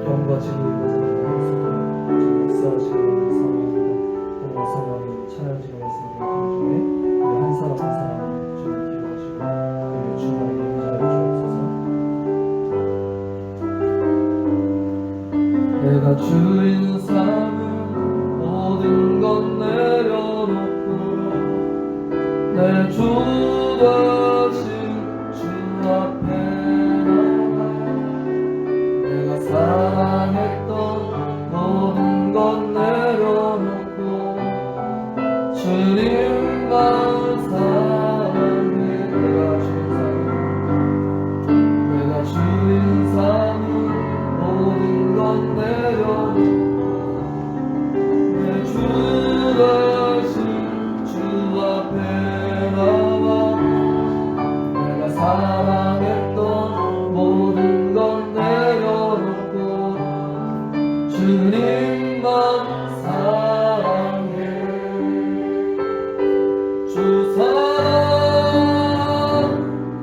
영과 진리가 역사하시고 사랑합니다. 오늘 성령님 찬양지가 말씀드린 중에 우리 한 사람 한 사람 주님 기도하시고 그의 주말에 임재하여 주옵소서. 내가 주인 삼은 모든 것 내려놓고 내 주 대신 주 앞에 나가 내가 사랑했던 모든 것 내려놓고 주님만 사랑해. 내가 주인 삼은 모든 것 내려놓고 내 주 대신 주 앞에 나와 내가 사랑했던 모든 것 내려놓고 주님만 사랑해. 주 사랑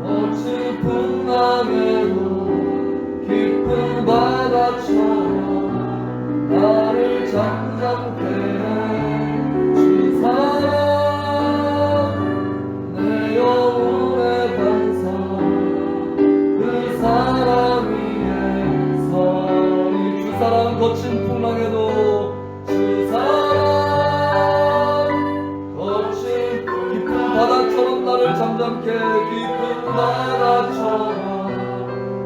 거친 풍랑에도 깊은 바다처럼 나를 잠잠케 해. 주 사랑 내 영혼의 반석 그 사랑 위에 서리. 주 사랑 거친 풍랑에도 주 사랑 거친 깊은 바다처럼 나를 잠잠케 깊은 바다처럼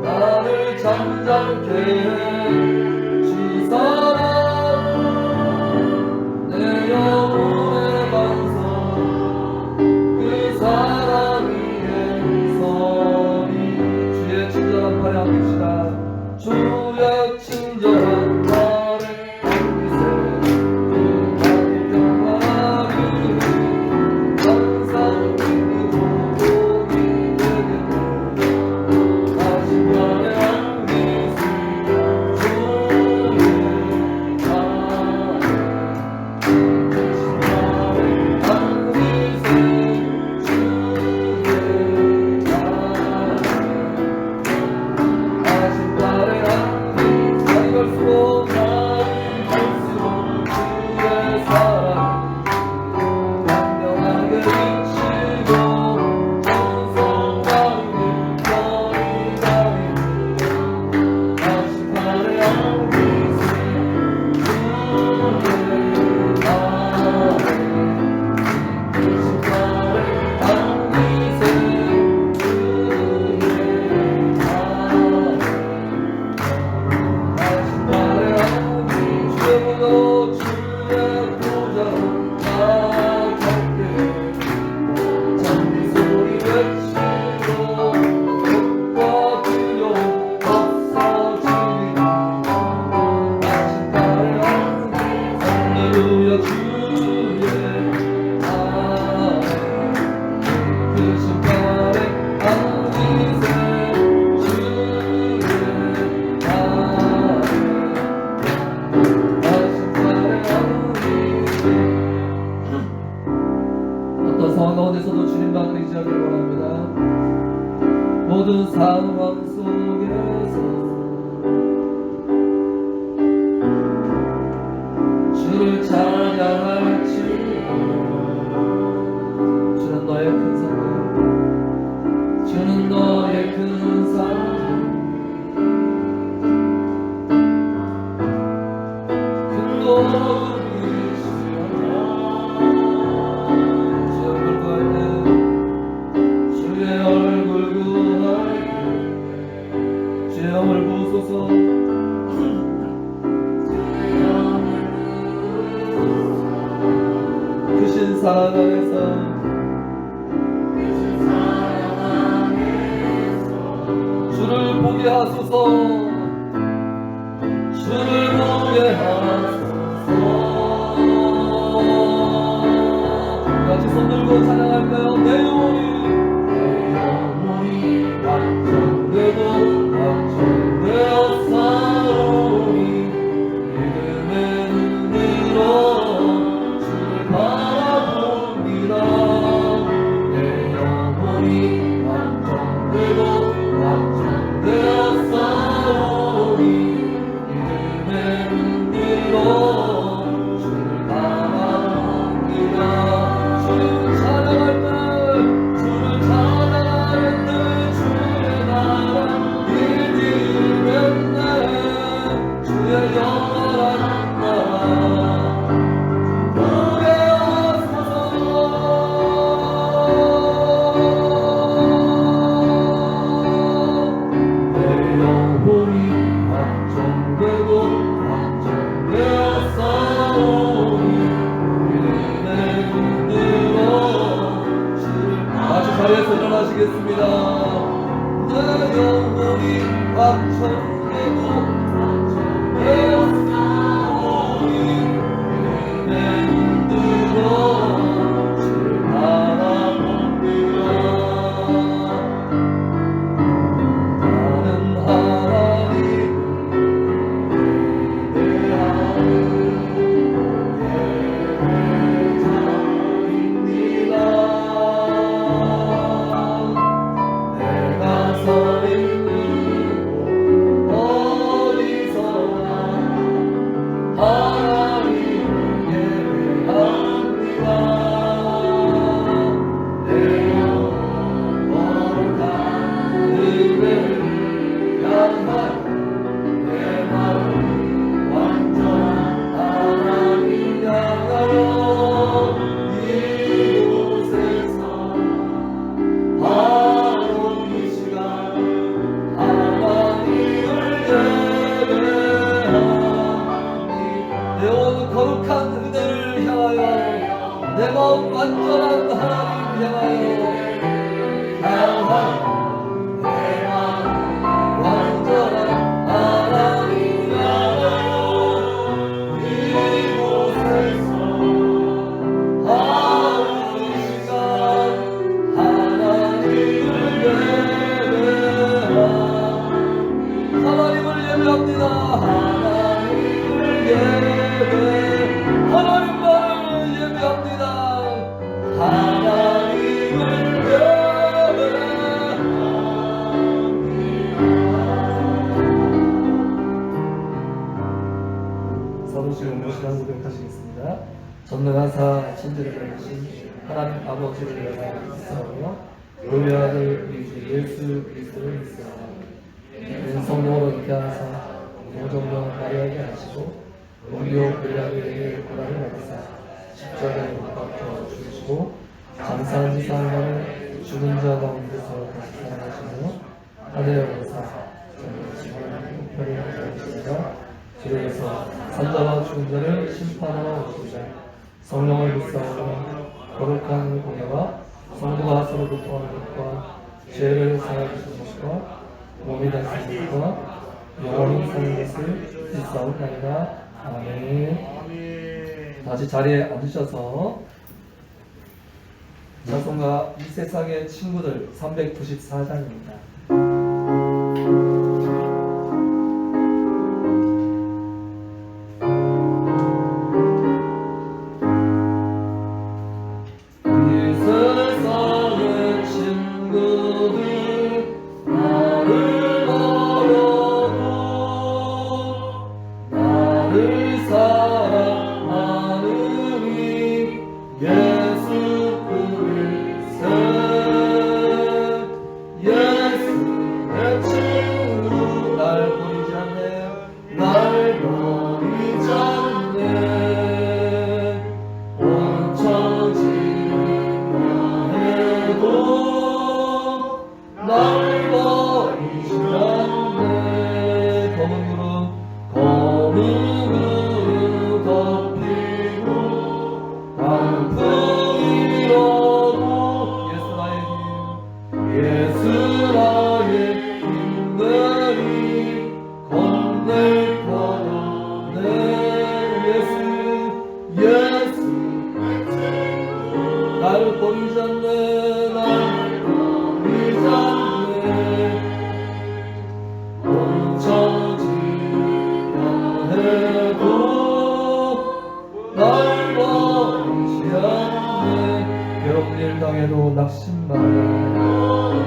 나를 잠잠케 해. 주 사랑 내 영혼의 반석 그 사랑 위에 서리. 주의 친절한 팔에 안깁시다. 주의 친절한 팔에 안기세. 그 평안이 항상 기쁘고 복이 되겠네. 다시 팔에 안기세. 주의 어떤 상황 가운데서도 주님만을 의지하기를 원합니다. 모든 상황 속에서 주를 찬양할지 주는 너의 큰 사랑 주는 너의 큰 사랑 큰 도움이시여. 주의 얼굴 구할 때 주의 영을 부으소서. 크신 사랑 안에서 주를 보게 하소서. 주를 보게 하소서. 같이 손 들고 찬양할까요? 내 영혼이 완전되고 완전되어 사오니 믿음의 눈으로 주를 바라봅니다. 내 영혼이 완전되고 완전되어 사오니 고백하시겠습니다. 내 영혼이 완전되고 내 영혼이 내 눈으로 주를 바라봅니다. 나는 하나님 예배하는 예배자입니다. 내가 서 있는 곳 어디서나 하나님을 예배합니다. 내 거룩한 은혜를 향하여 내 마음 완전한 하나님 향하여 이곳에서 바로 이 시간 하나님을 예배하니 내 온 거룩한 은혜를 향하여 내 마음 완전한 하나님 향하여 내 마음 완전한 하나님 향하여 이곳에서 하루 이 시간 하나님을 예배하니 하나님을 예배합니다. 하나님을 하나님만을 예배합니다. 하나님을 서로 지금 시간 고백하시겠습니다. 전능하사 천지를 만드신 하나님 아버지를 내가 믿사오며 너희 아들 우리 주 예수 그리스도를 믿사오며 이는 성령으로 잉태하사 동정녀 마리아에게 하시고 본디오 빌라도에게 고난을 받으사 십자가에 못 박혀 죽으시고 장사한 지 사흘만에 죽은 자 가운데서 다시 살아나시며 하늘에 오르사 하나님 우편에 앉으시니라. 주께서 산자와 죽은 자를 심판하러 오시리라. 성령을 믿사오며 거룩한 공예와 성도가 서로 교통하는 것과 죄를 사하여 주시는 것과 몸이 다스리는 것과 영원히 사는 것을 믿사옵나이다. 아멘. 다시 자리에 앉으셔서 찬송가 이 세상의 친구들 394장입니다. 날 버리지 않네. 날 버리지 않네. 멈춰지려 해도 날 버리지 않네. 괴롭는 일 당해도 낙심 마라.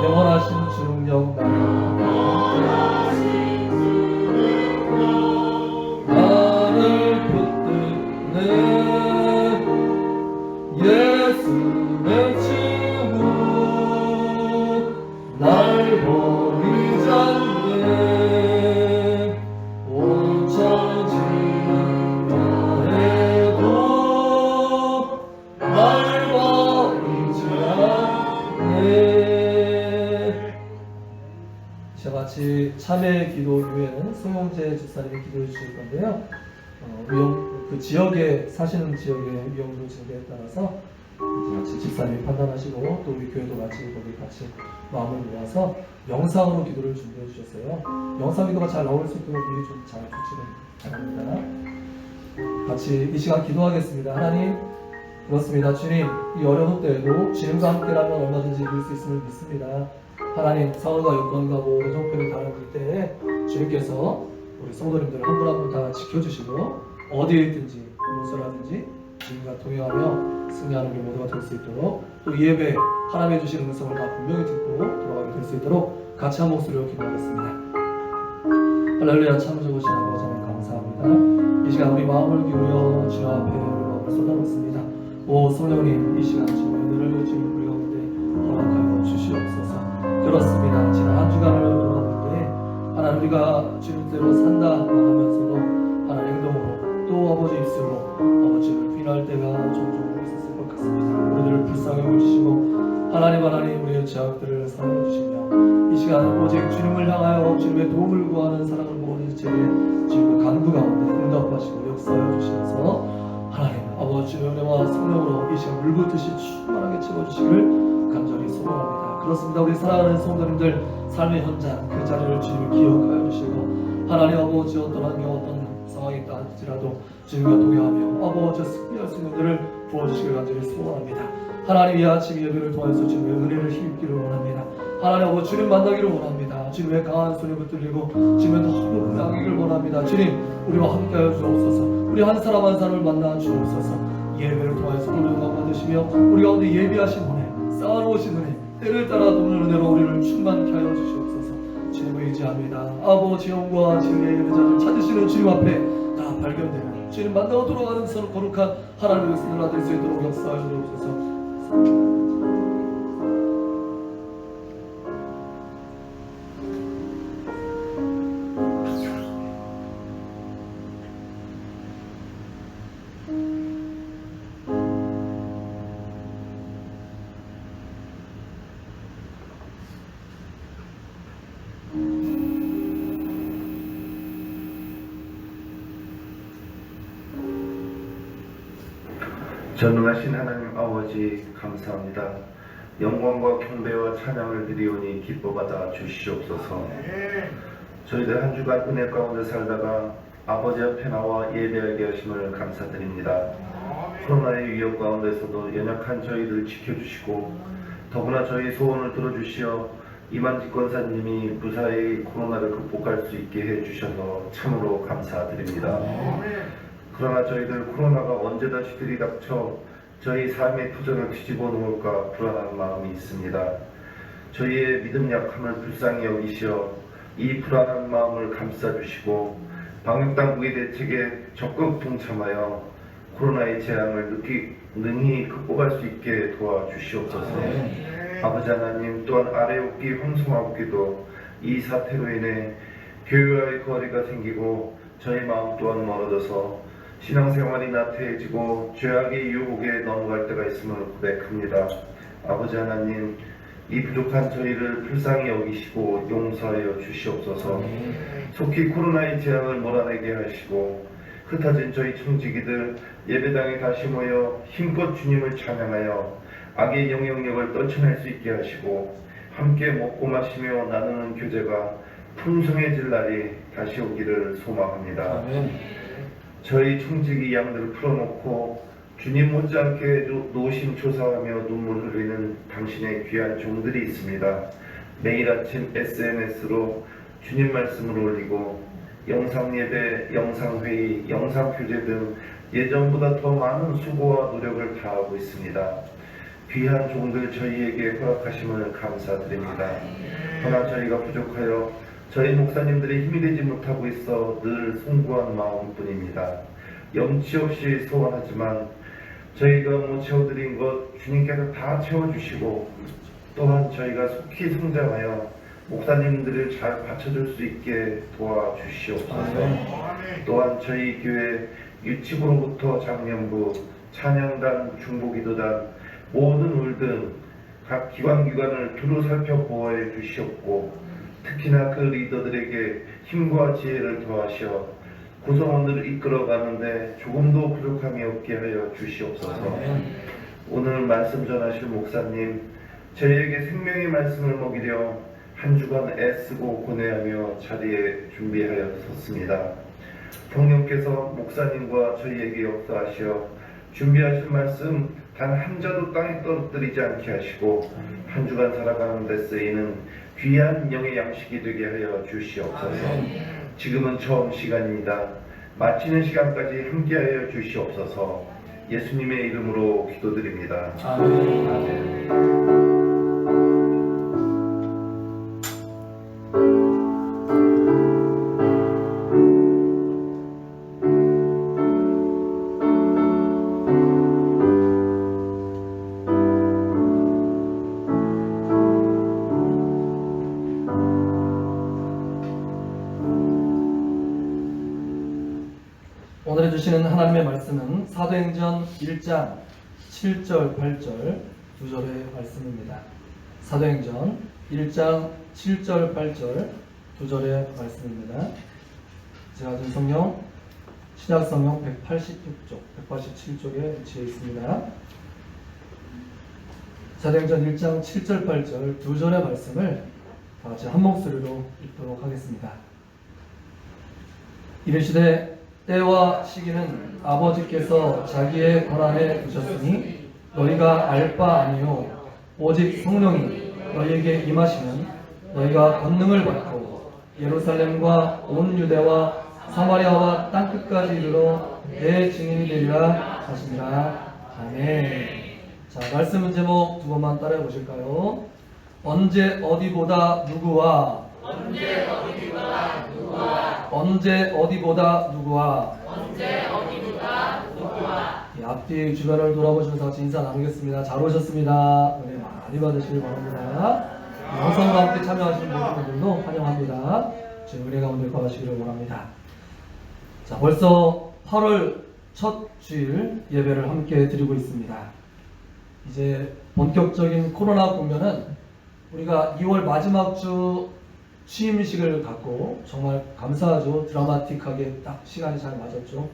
영원하신 주능력 나라. 예수의 친구 날 버리지 않네. 온천지나 해도 날 버리지 않네. 이와 같이 참회 기도 후에는 송영재 집사님이 기도해 주실 건데요. 그 지역에 사시는 지역의 위험도 증가에 따라서 같이 집사님이 판단하시고 또 우리 교회도 같이 거기 같이 마음을 모아서 영상으로 기도를 준비해 주셨어요. 영상 기도가 잘 나올 수 있도록 미리 좀 잘 조치를 바랍니다. 같이 이 시간 기도하겠습니다. 하나님, 그렇습니다. 주님, 이 어려운 때에도 주님과 함께라면 얼마든지 이룰 수 있음을 믿습니다. 하나님, 상황과 여건과 모든 형편이 다른 때에 주님께서 우리 성도님들 한 분 한 분 다 지켜주시고 어디에 있든지 무엇이라든지 주님과 동행하며 승리하는 우리 모두가 될 수 있도록 또 이 예배 하나님의 주신 음성을 다 분명히 듣고 돌아가게 될 수 있도록 같이 한 목소리로 기도하겠습니다. 할렐루야. 참 좋으신 아버지 하나님 감사합니다. 이 시간 우리 마음을 기울여 주님 앞에 우리 마음을 쏟아놓습니다. 오 성령님, 이 시간 주님의 은혜를 주님 우리 가운데 허락하여 주시옵소서. 그렇습니다. 지난 한 주간을 돌아볼 때 하나님 우리가 주님대로 산다 하면서도 하나님 행동으로 또 아버지 입술로 아버지를 비난할 때가 종종 있었을 것 같습니다. 우리들을 불쌍히 여기시고 하나님 우리의 죄악들을 사랑해 주시며 이 시간 오직 주님을 향하여 주님의 도움을 구하는 사랑을 모으는 제의 주님의 간구 가운데 응답하시고 역사하여 주시면서 하나님 아버지의 은혜와 성령으로 이 시간 물붓듯이 충만하게 채워주시기를 간절히 소원합니다. 그렇습니다. 우리 사랑하는 성도님들 삶의 현장 그 자리를 주님을 기억하여 주시고 하나님 아버지 어떤 환경 어떤 상황이 있다 할지라도 주님과 동행하며 아버지 승리할 수 있는 은혜를 부어주시기를 간절히 소원합니다. 하나님 이 아침 예배를 통해서 주님의 은혜를 힘입기를 원합니다. 하나님 아버지 주님 만나기를 원합니다. 주님의 강한 손에 붙들리고 주님의 너무 은혜하기를 원합니다. 주님 우리와 함께하여 주옵소서. 우리 한 사람 한 사람을 만나 주옵소서. 예배를 통해서 은혜를 받으시며 우리 가운데 예비하신 은혜 쌓아놓으신 은혜 때를 따라 돕는 은혜로 우리를 충만케 하여 주시옵소서. 주님을 의지합니다. 아버지 영과 진리의 예배자를 찾으시는 주님 앞에 다 발견되는 주님 만나고 돌아가는 서로 거룩한 하나님의 선을 받을 수 있도록 역사하여 주옵소서. 전능하신 하나님 아버지 감사합니다. 영광과 경배와 찬양을 드리오니 기뻐받아 주시옵소서. 저희들 한 주간 은혜 가운데 살다가 아버지 앞에 나와 예배하게 하심을 감사드립니다. 코로나의 위협 가운데서도 연약한 저희들 지켜주시고 더구나 저희 소원을 들어주시어 이만직 권사님이 무사히 코로나를 극복할 수 있게 해주셔서 참으로 감사드립니다. 그러나 저희들 코로나가 언제 다시 들이닥쳐 저희 삶의 터전을 뒤집어 놓을까 불안한 마음이 있습니다. 저희의 믿음 약함을 불쌍히 여기시어 이 불안한 마음을 감싸주시고 방역당국의 대책에 적극 동참하여 코로나의 재앙을 능히 극복할 수 있게 도와주시옵소서. 아버지 하나님, 또한 아래옵기 황송하옵기도 이 사태로 인해 교회와의 거리가 생기고 저희 마음 또한 멀어져서 신앙생활이 나태해지고 죄악의 유혹에 넘어갈 때가 있음을 고백합니다. 아버지 하나님, 이 부족한 저희를 불쌍히 여기시고 용서하여 주시옵소서. 속히 코로나의 재앙을 몰아내게 하시고 흩어진 저희 청지기들 예배당에 다시 모여 힘껏 주님을 찬양하여 악의 영향력을 떨쳐낼 수 있게 하시고 함께 먹고 마시며 나누는 교제가 풍성해질 날이 다시 오기를 소망합니다. 아멘. 저희 청지기 양들을 풀어놓고 주님 못지않게 노심초사하며 눈물 흘리는 당신의 귀한 종들이 있습니다. 매일 아침 SNS로 주님 말씀을 올리고 영상예배, 영상회의, 영상교제 등 예전보다 더 많은 수고와 노력을 다하고 있습니다. 귀한 종들 저희에게 허락하심을 감사드립니다. 그러나 저희가 부족하여 저희 목사님들의 힘이 되지 못하고 있어 늘 송구한 마음뿐입니다. 염치 없이 소원하지만 저희가 못 채워드린 것 주님께서 다 채워주시고 또한 저희가 속히 성장하여 목사님들을 잘 받쳐줄 수 있게 도와주시옵소서. 또한 저희 교회 유치부로부터 장년부, 찬양단, 중보기도단, 모든 울 등 각 기관을 두루 살펴보아해 주시옵고 특히나 그 리더들에게 힘과 지혜를 더하셔 구성원들을 이끌어가는데 조금도 부족함이 없게 하여 주시옵소서. 오늘 말씀 전하실 목사님, 저희에게 생명의 말씀을 먹이려 한 주간 애쓰고 고뇌하며 자리에 준비하여 섰습니다. 성령께서 목사님과 저희에게 역사하시어 준비하신 말씀 단 한 자도 땅에 떨어뜨리지 않게 하시고 한 주간 살아가는 데 쓰이는 귀한 영의 양식이 되게 하여 주시옵소서. 지금은 처음 시간입니다. 마치는 시간까지 함께하여 주시옵소서. 예수님의 이름으로 기도드립니다. 아멘. 오늘 주시는 하나님의 말씀은 사도행전 1장 7절 8절 두 절의 말씀입니다. 사도행전 1장 7절 8절 두 절의 말씀입니다. 제가 가진 성경 신약성경 186쪽 187쪽에 위치해 있습니다. 사도행전 1장 7절 8절 두 절의 말씀을 다 같이 한 목소리로 읽도록 하겠습니다. 이르시되 때와 시기는 아버지께서 자기의 권한에 두셨으니 너희가 알 바 아니요 오직 성령이 너희에게 임하시면 너희가 권능을 받고 예루살렘과 온 유대와 사마리아와 땅끝까지 이르러 내 증인이 되리라 하시니라. 아멘. 자, 말씀 제목 두 번만 따라해 보실까요? 언제 어디보다 누구와 언제 어디보다 누구와 앞뒤 주변을 돌아보시면서 같이 인사 나누겠습니다. 잘 오셨습니다. 은혜 많이 받으시길 바랍니다. 영상과 함께 참여하시는 모든 분들도 환영합니다. 주님 은혜 가운데 거하시기를 원합니다. 자, 벌써 8월 첫 주일 예배를 함께 드리고 있습니다. 이제 본격적인 코로나 국면은 우리가 2월 마지막 주 취임식을 갖고 정말 감사하죠. 드라마틱하게 딱 시간이 잘 맞았죠.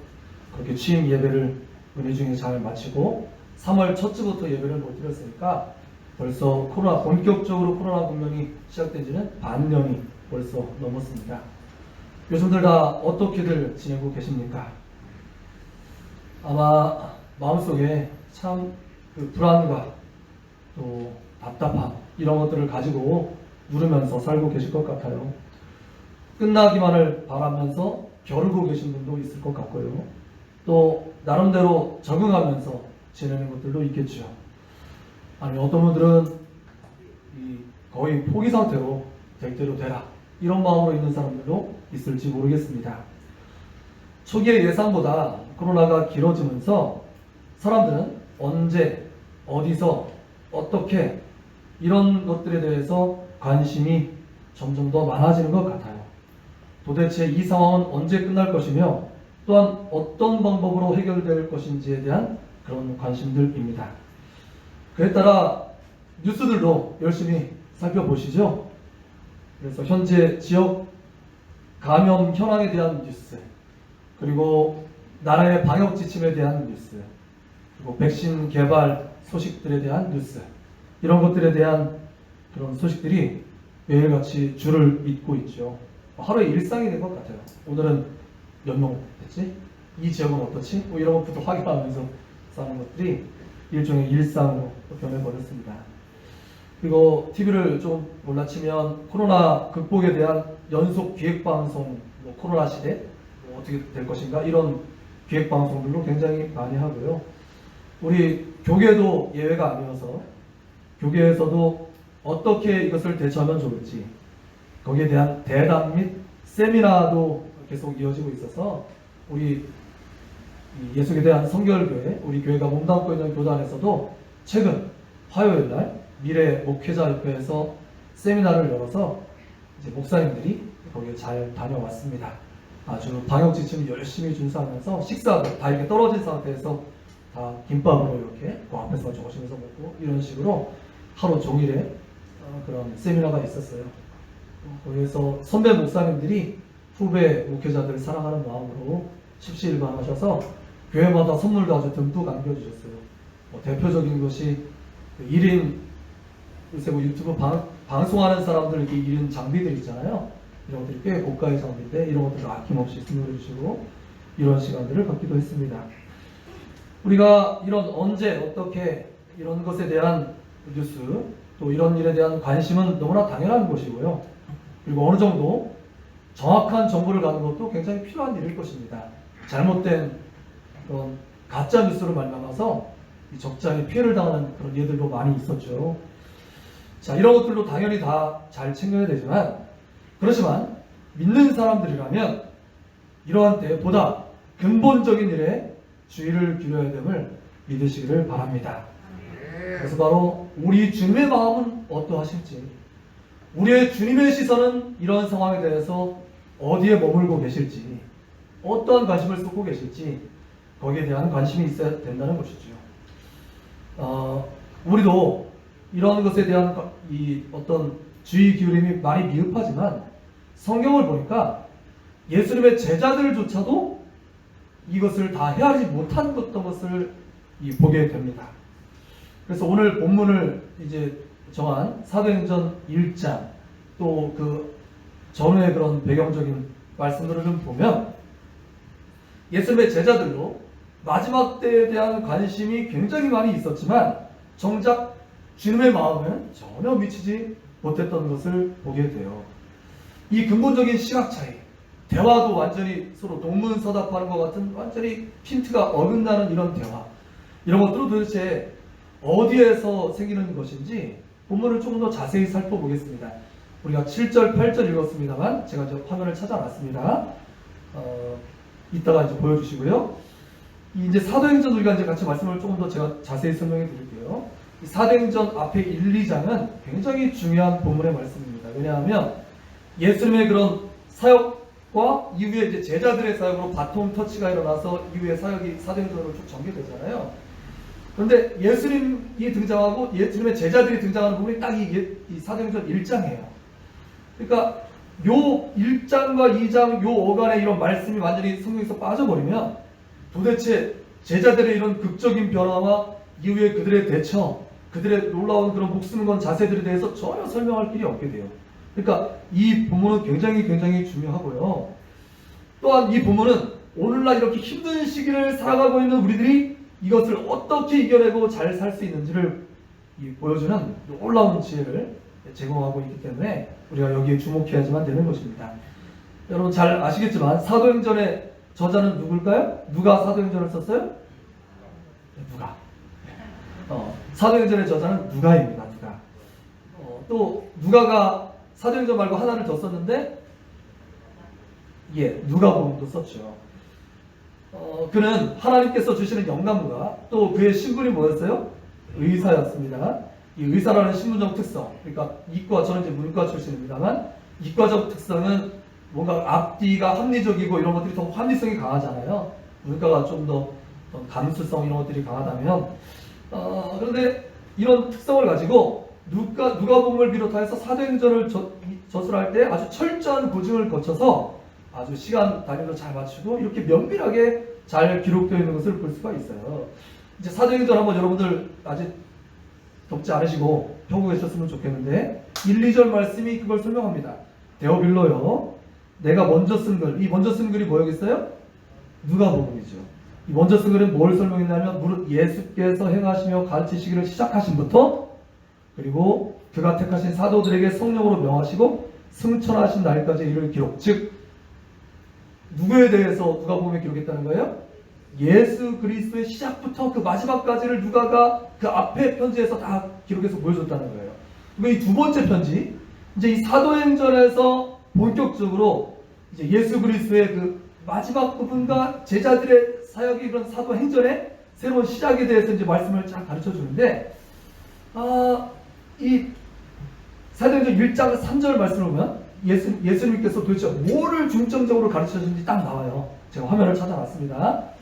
그렇게 취임 예배를 은혜 중에 잘 마치고 3월 첫 주부터 예배를 못 드렸으니까 벌써 본격적으로 코로나 국면이 시작된 지는 반년이 벌써 넘었습니다. 요즘들 다 어떻게들 지내고 계십니까? 아마 마음속에 참 그 불안과 또 답답함 이런 것들을 가지고 누르면서 살고 계실 것 같아요. 끝나기만을 바라면서 벼르고 계신 분도 있을 것 같고요. 또 나름대로 적응하면서 지내는 것들도 있겠죠. 아니면 어떤 분들은 거의 포기 상태로 될 대로 되라 이런 마음으로 있는 사람들도 있을지 모르겠습니다. 초기의 예상보다 코로나가 길어지면서 사람들은 언제, 어디서, 어떻게 이런 것들에 대해서 관심이 점점 더 많아지는 것 같아요. 도대체 이 상황은 언제 끝날 것이며 또한 어떤 방법으로 해결될 것인지에 대한 그런 관심들입니다. 그에 따라 뉴스들도 열심히 살펴보시죠. 그래서 현재 지역 감염 현황에 대한 뉴스, 그리고 나라의 방역 지침에 대한 뉴스, 그리고 백신 개발 소식들에 대한 뉴스, 이런 것들에 대한 그런 소식들이 매일같이 줄을 잇고 있죠. 하루의 일상이 된 것 같아요. 오늘은 몇 명 됐지? 이 지역은 어떻지? 뭐 이런 것부터 확인하면서 사는 것들이 일종의 일상으로 변해버렸습니다. 그리고 TV를 좀 몰라치면 코로나 극복에 대한 연속 기획방송, 코로나 시대 어떻게 될 것인가 이런 기획방송들로 굉장히 많이 하고요. 우리 교계도 예외가 아니어서 교계에서도 어떻게 이것을 대처하면 좋을지 거기에 대한 대담 및 세미나도 계속 이어지고 있어서 우리 예수에 대한 성결교회, 우리 교회가 몸담고 있는 교단에서도 최근 화요일 날 미래 목회자협회에서 세미나를 열어서 이제 목사님들이 거기에 잘 다녀왔습니다. 아주 방역 지침을 열심히 준수하면서 식사도 다 이렇게 떨어진 상태에서 다 김밥으로 이렇게 그 앞에서 조심해서 먹고 이런 식으로 하루 종일에 그런 세미나가 있었어요. 거기에서 선배 목사님들이 후배 목회자들 사랑하는 마음으로 십시일반하셔서 교회마다 선물도 아주 듬뿍 안겨주셨어요. 대표적인 것이 1인 요새 유튜브 방송하는 사람들 이렇게 1인 장비들 있잖아요. 이런 것들이 꽤 고가의 장비인데 이런 것들을 아낌없이 선물해 주시고 이런 시간들을 갖기도 했습니다. 우리가 이런 언제 어떻게 이런 것에 대한 뉴스 또 이런 일에 대한 관심은 너무나 당연한 것이고요. 그리고 어느 정도 정확한 정보를 갖는 것도 굉장히 필요한 일일 것입니다. 잘못된 그런 가짜 뉴스로 말미암아서 적잖이 피해를 당하는 그런 예들도 많이 있었죠. 자, 이런 것들도 당연히 다 잘 챙겨야 되지만 그렇지만 믿는 사람들이라면 이러한 때 보다 근본적인 일에 주의를 기울여야 됨을 믿으시기를 바랍니다. 그래서 바로 우리 주님의 마음은 어떠하실지, 우리의 주님의 시선은 이런 상황에 대해서 어디에 머물고 계실지, 어떠한 관심을 쏟고 계실지 거기에 대한 관심이 있어야 된다는 것이죠. 우리도 이런 것에 대한 이 어떤 주의 기울임이 많이 미흡하지만 성경을 보니까 예수님의 제자들조차도 이것을 다 헤아리지 못한 것을 보게 됩니다. 그래서 오늘 본문을 이제 정한 사도행전 1장 또 그 전후의 그런 배경적인 말씀들을 좀 보면 예수님의 제자들도 마지막 때에 대한 관심이 굉장히 많이 있었지만 정작 주님의 마음에는 전혀 미치지 못했던 것을 보게 돼요. 이 근본적인 시각 차이, 대화도 완전히 서로 동문서답하는 것 같은 완전히 핀트가 어긋나는 이런 대화, 이런 것들은 도대체 어디에서 생기는 것인지 본문을 조금 더 자세히 살펴보겠습니다. 우리가 7절, 8절 읽었습니다만 제가 이제 화면을 찾아놨습니다. 이따가 이제 보여주시고요. 이제 사도행전 우리가 이제 같이 말씀을 조금 더 제가 자세히 설명해 드릴게요. 이 사도행전 앞에 1, 2장은 굉장히 중요한 본문의 말씀입니다. 왜냐하면 예수님의 그런 사역과 이후에 이제 제자들의 사역으로 바통 터치가 일어나서 이후에 사역이 사도행전으로 쭉 전개되잖아요. 그런데 예수님이 등장하고 예수님의 제자들이 등장하는 부분이 딱 이 사도행전 1장이에요. 그러니까 요 1장과 2장 요 어간에 이런 말씀이 완전히 성경에서 빠져버리면 도대체 제자들의 이런 극적인 변화와 이후에 그들의 대처, 그들의 놀라운 그런 목숨 건 자세들에 대해서 전혀 설명할 길이 없게 돼요. 그러니까 이 본문은 굉장히 중요하고요. 또한 이 본문은 오늘날 이렇게 힘든 시기를 살아가고 있는 우리들이 이것을 어떻게 이겨내고 잘 살 수 있는지를 보여주는 놀라운 지혜를 제공하고 있기 때문에 우리가 여기에 주목해야지만 되는 것입니다. 여러분 잘 아시겠지만 사도행전의 저자는 누굴까요? 누가 사도행전을 썼어요? 누가. 사도행전의 저자는 누가입니다. 누가. 또 누가가 사도행전 말고 하나를 더 썼는데 누가복음도 썼죠. 그는 하나님께서 주시는 영감과 또 그의 신분이 뭐였어요? 의사였습니다. 이 의사라는 신분적 특성, 그러니까 이과, 저는 이제 문과 출신입니다만 이과적 특성은 뭔가 앞뒤가 합리적이고 이런 것들이 더 합리성이 강하잖아요. 문과가 좀 더 감수성 이런 것들이 강하다면 그런데 이런 특성을 가지고 누가복음을 비롯해서 사도행전을 저술할 때 아주 철저한 고증을 거쳐서 아주 시간 단위도 잘 맞추고 이렇게 면밀하게 잘 기록되어 있는 것을 볼 수가 있어요. 이제 사도행전 한번 여러분들 아직 덮지 않으시고 펴고 계셨으면 좋겠는데 1, 2절 말씀이 그걸 설명합니다. 데오빌로요, 내가 먼저 쓴 글, 이 먼저 쓴 글이 뭐였겠어요? 누가복음이죠. 이 먼저 쓴 글은 뭘 설명했냐면 무릇 예수께서 행하시며 가르치시기를 시작하신부터 그리고 그가 택하신 사도들에게 성령으로 명하시고 승천하신 날까지 이를 기록, 즉 누구에 대해서 누가복음에 기록했다는 거예요? 예수 그리스도의 시작부터 그 마지막까지를 누가가 그 앞에 편지에서 다 기록해서 보여줬다는 거예요. 그리고 이 두 번째 편지, 이제 이 사도행전에서 본격적으로 이제 예수 그리스도의 그 마지막 부분과 제자들의 사역이 그런 사도행전의 새로운 시작에 대해서 이제 말씀을 쫙 가르쳐 주는데, 이 사도행전 1장 3절 말씀을 보면 예수님께서 도대체 뭐를 중점적으로 가르쳐 주는지 딱 나와요. 제가 화면을 찾아놨습니다.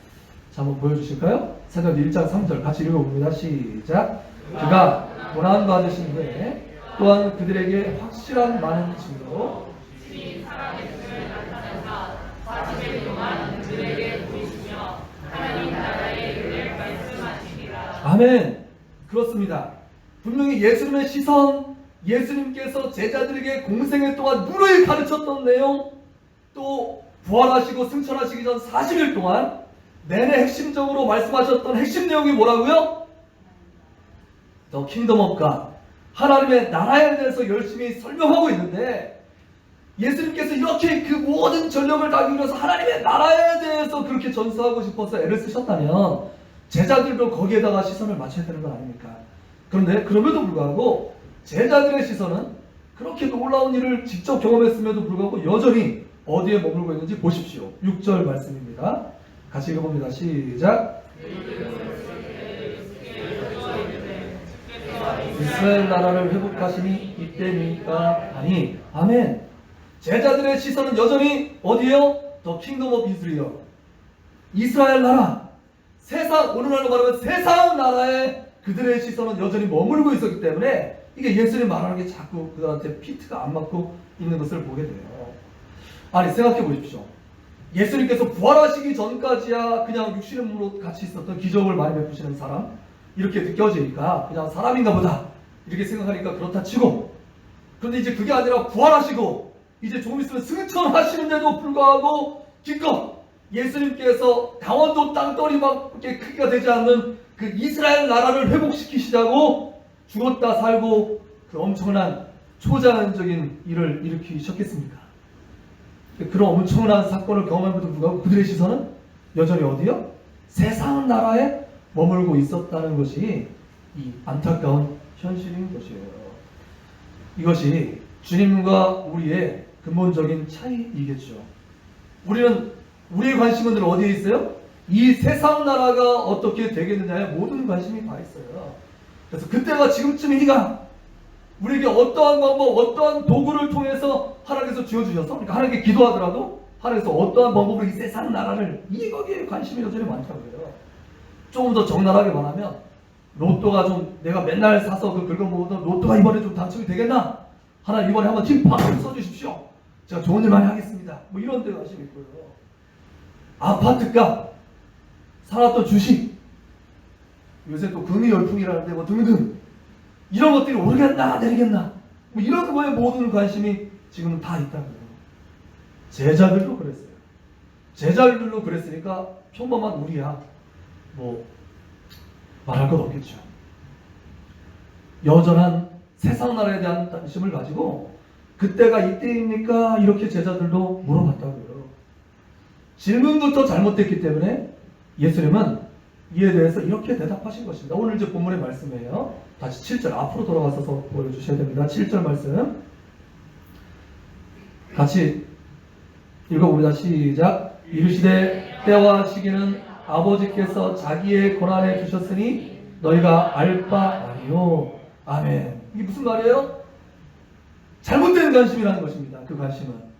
자, 한번 보여주실까요? 사도행전 1장 3절 같이 읽어봅니다. 시작. 그가 고난받으신 후에 또한 그들에게 확실한 많은 증거로 아멘. 그렇습니다. 분명히 예수님의 시선, 예수님께서 제자들에게 공생애 동안 누누이 가르쳤던 내용, 또 부활하시고 승천하시기 전 40일 동안 내내 핵심적으로 말씀하셨던 핵심 내용이 뭐라고요? The Kingdom of God, 하나님의 나라에 대해서 열심히 설명하고 있는데, 예수님께서 이렇게 그 모든 전력을 다 기울여서 하나님의 나라에 대해서 그렇게 전수하고 싶어서 애를 쓰셨다면 제자들도 거기에다가 시선을 맞춰야 되는 건 아닙니까? 그런데 그럼에도 불구하고 제자들의 시선은 그렇게 놀라운 일을 직접 경험했음에도 불구하고 여전히 어디에 머물고 있는지 보십시오. 6절 말씀입니다. 같이 읽어봅니다. 시작. 이스라엘 나라를 회복하시니 이때입니까? 아니, 아멘. 제자들의 시선은 여전히 어디에요? The Kingdom of Israel, 이스라엘 나라, 세상, 오늘날로 말하면 세상 나라에 그들의 시선은 여전히 머물고 있었기 때문에 이게 예수님 말하는 게 자꾸 그들한테 피트가 안 맞고 있는 것을 보게 돼요. 아니, 생각해 보십시오. 예수님께서 부활하시기 전까지야 그냥 육신의 몸으로 같이 있었던, 기적을 많이 베푸시는 사람 이렇게 느껴지니까 그냥 사람인가 보다 이렇게 생각하니까 그렇다 치고, 그런데 이제 그게 아니라 부활하시고 이제 조금 있으면 승천하시는데도 불구하고 기껏 예수님께서 강원도 땅덩이만큼 크기가 되지 않는 그 이스라엘 나라를 회복시키시자고 죽었다 살고 그 엄청난 초자연적인 일을 일으키셨겠습니까? 그런 엄청난 사건을 경험함에도 불구하고 그들의 시선은 여전히 어디요? 세상 나라에 머물고 있었다는 것이 이 안타까운 현실인 것이에요. 이것이 주님과 우리의 근본적인 차이이겠죠. 우리의 관심은 늘 어디에 있어요? 이 세상 나라가 어떻게 되겠느냐에 모든 관심이 다 있어요. 그래서 그때가 지금쯤이니까 우리에게 어떠한 방법, 어떠한 도구를 통해서 하나님께서 쥐어주셔서, 그러니까 하나님께 기도하더라도 하나님께서 어떠한 방법으로 이 세상 나라를, 거기에 관심이 여전히 많다고요. 조금 더 적나라하게 말하면 로또가 좀 내가 맨날 사서 그 긁어모으던 로또가 이번에 좀 당첨이 되겠나? 하나님 이번에 한번 힘 팍 써주십시오. 제가 좋은 일 많이 하겠습니다. 뭐 이런 데 관심이 있고요. 아파트값, 살았던 주식, 요새 또 금이 열풍이라는데 뭐 등등 이런 것들이 오르겠나 내리겠나 뭐 이런 거에 모든 관심이 지금 다 있다고요. 제자들도 그랬어요. 제자들도 그랬으니까 평범한 우리야 뭐 말할 것 없겠죠. 여전한 세상 나라에 대한 관심을 가지고 그때가 이때입니까? 이렇게 제자들도 물어봤다고요. 질문부터 잘못됐기 때문에 예수님은 이에 대해서 이렇게 대답하신 것입니다. 오늘 이제 본문의 말씀이에요. 다시 7절 앞으로 돌아가서 보여주셔야 됩니다. 7절 말씀 같이 읽어봅니다. 시작. 이르시되 때와 시기는 아버지께서 자기의 권한에 주셨으니 너희가 알 바 아니요. 아멘. 이게 무슨 말이에요? 잘못된 관심이라는 것입니다. 그 관심은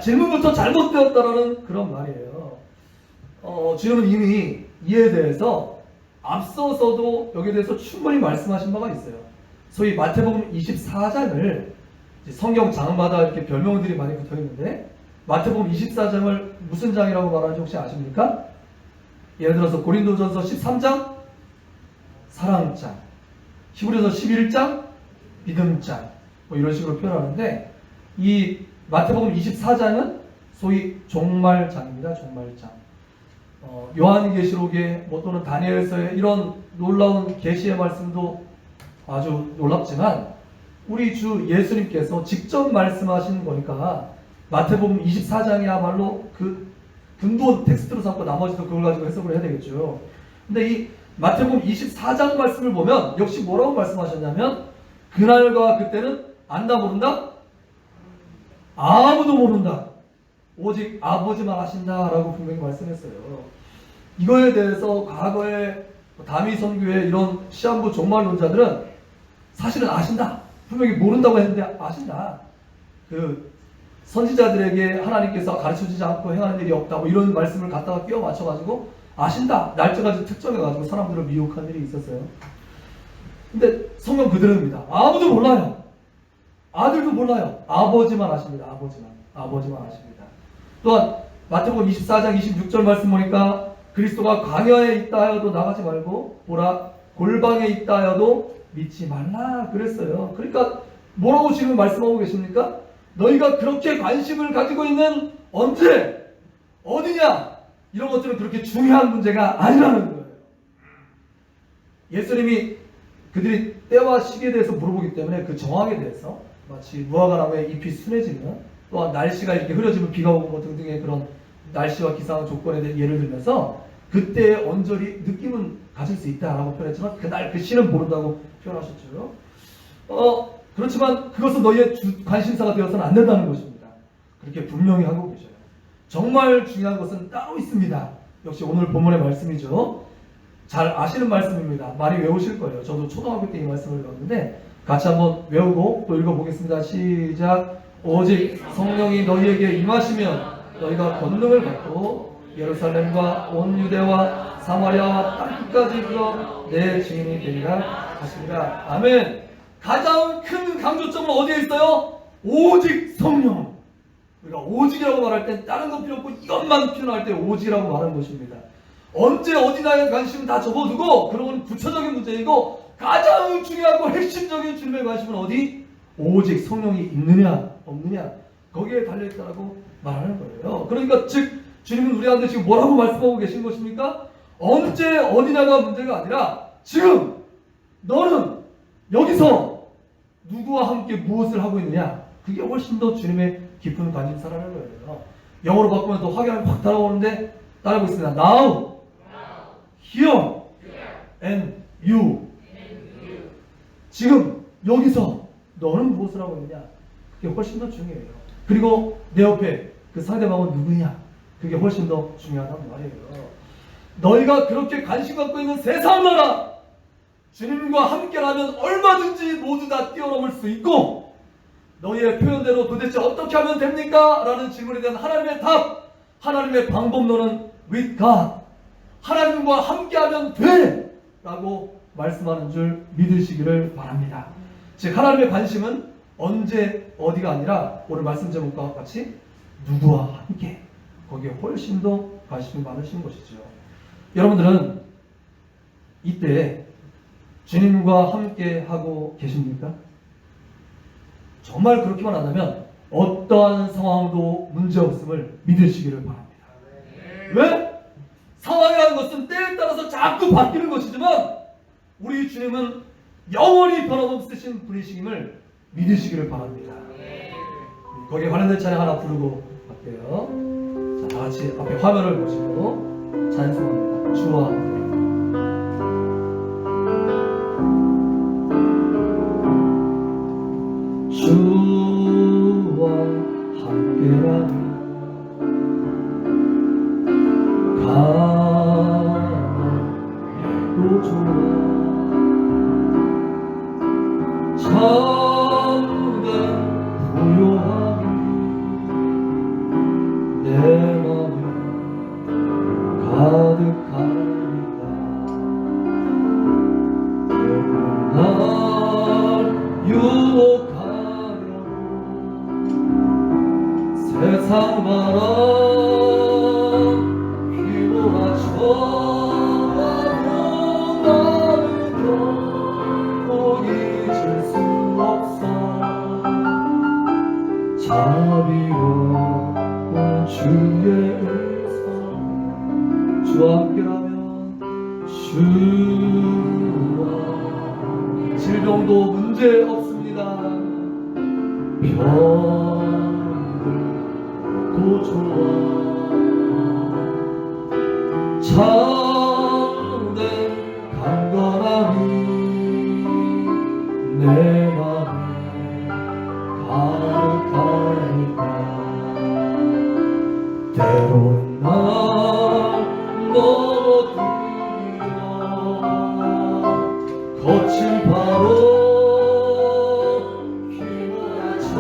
질문부터 잘못되었다라는 그런 말이에요. 주님은 이미 이에 대해서 앞서서도 여기에 대해서 충분히 말씀하신 바가 있어요. 소위 마태복음 24장을 성경 장마다 이렇게 별명들이 많이 붙어 있는데 마태복음 24장을 무슨 장이라고 말하는지 혹시 아십니까? 예를 들어서 고린도전서 13장 사랑장, 히브리서 11장 믿음장 뭐 이런 식으로 표현하는데 이 마태복음 24장은 소위 종말장입니다. 종말장. 요한계시록에 뭐 또는 다니엘서에 이런 놀라운 계시의 말씀도 아주 놀랍지만 우리 주 예수님께서 직접 말씀하신 거니까 마태복음 24장이야말로 그 근본 텍스트로 삼고 나머지도 그걸 가지고 해석을 해야 되겠죠. 근데 이 마태복음 24장 말씀을 보면 역시 뭐라고 말씀하셨냐면 그날과 그때는 안다 모른다? 아무도 모른다. 오직 아버지만 아신다라고 분명히 말씀했어요. 이거에 대해서 과거에 다미 선교의 이런 시한부 종말론자들은 사실은 아신다. 분명히 모른다고 했는데 아신다. 그 선지자들에게 하나님께서 가르쳐주지 않고 행하는 일이 없다. 뭐 이런 말씀을 갖다가 끼워 맞춰가지고 아신다. 날짜까지 특정해가지고 사람들을 미혹한 일이 있었어요. 근데 성경 그대로입니다. 아무도 몰라요. 아들도 몰라요. 아버지만 아십니다. 아버지만 아십니다. 또한 마태복음 24장 26절 말씀 보니까 그리스도가 광야에 있다 하여도 나가지 말고 보라 골방에 있다 하여도 믿지 말라 그랬어요. 그러니까 뭐라고 지금 말씀하고 계십니까? 너희가 그렇게 관심을 가지고 있는 언제, 어디냐, 이런 것들은 그렇게 중요한 문제가 아니라는 거예요. 예수님이 그들이 때와 시기에 대해서 물어보기 때문에 그 정황에 대해서, 마치 무화과 나무의 잎이 순해지면, 또한 날씨가 이렇게 흐려지면 비가 오고 뭐 등등의 그런 날씨와 기상 조건에 대해 예를 들면서 그때의 언저리 느낌은 가질 수 있다라고 표현했지만 그날 그 시는 모른다고 표현하셨죠. 그렇지만 그것은 너희의 관심사가 되어서는 안 된다는 것입니다. 그렇게 분명히 하고 계셔요. 정말 중요한 것은 따로 있습니다. 역시 오늘 본문의 말씀이죠. 잘 아시는 말씀입니다. 많이 외우실 거예요. 저도 초등학교 때 이 말씀을 배웠는데 같이 한번 외우고 또 읽어보겠습니다. 시작. 오직 성령이 너희에게 임하시면 너희가 권능을 받고 예루살렘과 온 유대와 사마리아와 땅끝까지 이르러 내 증인이 되리라 하시니라. 아멘. 가장 큰 강조점은 어디에 있어요? 오직 성령. 우리가 오직이라고 말할 땐 다른 것 필요 없고 이것만 표현할 때 오직이라고 말하는 것입니다. 언제 어디나에 관심은 다 접어두고 그런 건 부차적인 문제이고 가장 중요하고 핵심적인 주님의 관심은 어디? 오직 성령이 있느냐 없느냐 거기에 달려있다라고 말하는 거예요. 그러니까 즉 주님은 우리한테 지금 뭐라고 말씀하고 계신 것입니까? 언제 어디나가 문제가 아니라 지금 너는 여기서 누구와 함께 무엇을 하고 있느냐, 그게 훨씬 더 주님의 깊은 관심사라는 거예요. 영어로 바꾸면 또 확연하게 확 따라오는데 따라해보겠습니다. Now, here, and you. 지금 여기서 너는 무엇을 하고 있느냐, 그게 훨씬 더 중요해요. 그리고 내 옆에 그 상대방은 누구냐, 그게 훨씬 더 중요하단 말이에요. 너희가 그렇게 관심 갖고 있는 세상 나라 주님과 함께라면 얼마든지 모두 다 뛰어넘을 수 있고, 너희의 표현대로 도대체 어떻게 하면 됩니까? 라는 질문에 대한 하나님의 답, 하나님의 방법론은 with God, 하나님과 함께하면 돼! 라고 말씀하는 줄 믿으시기를 바랍니다. 즉 하나님의 관심은 언제 어디가 아니라 오늘 말씀 제목과 같이 누구와 함께, 거기에 훨씬 더 관심이 많으신 것이죠. 여러분들은 이때 주님과 함께 하고 계십니까? 정말 그렇게만 한다면 어떠한 상황도 문제없음을 믿으시기를 바랍니다. 왜? 상황이라는 것은 때에 따라서 자꾸 바뀌는 것이지만 우리 주님은 영원히 변함없으신 분이심을 믿으시기를 바랍니다. 거기에 관련된 찬양 하나 부르고 갈게요. 자, 다같이 앞에 화면을 보시고 찬송합니다. 주와 함께. 주와 함께라면 가난해도 좋아. 참된 부요함이 내 맘에 가득하니까 날 유혹하려 세상 바람 휘몰아쳐 나를 결코 잊을 수 없어. 자비로운 주의 의성, 주와 함께라면 주와 질병도 문제 없습니다. 병들고 좋아. 참된 강건함이 내 맘에 가득하니까 때론 날 넘어뜨리며 거친 바로 휘몰아쳐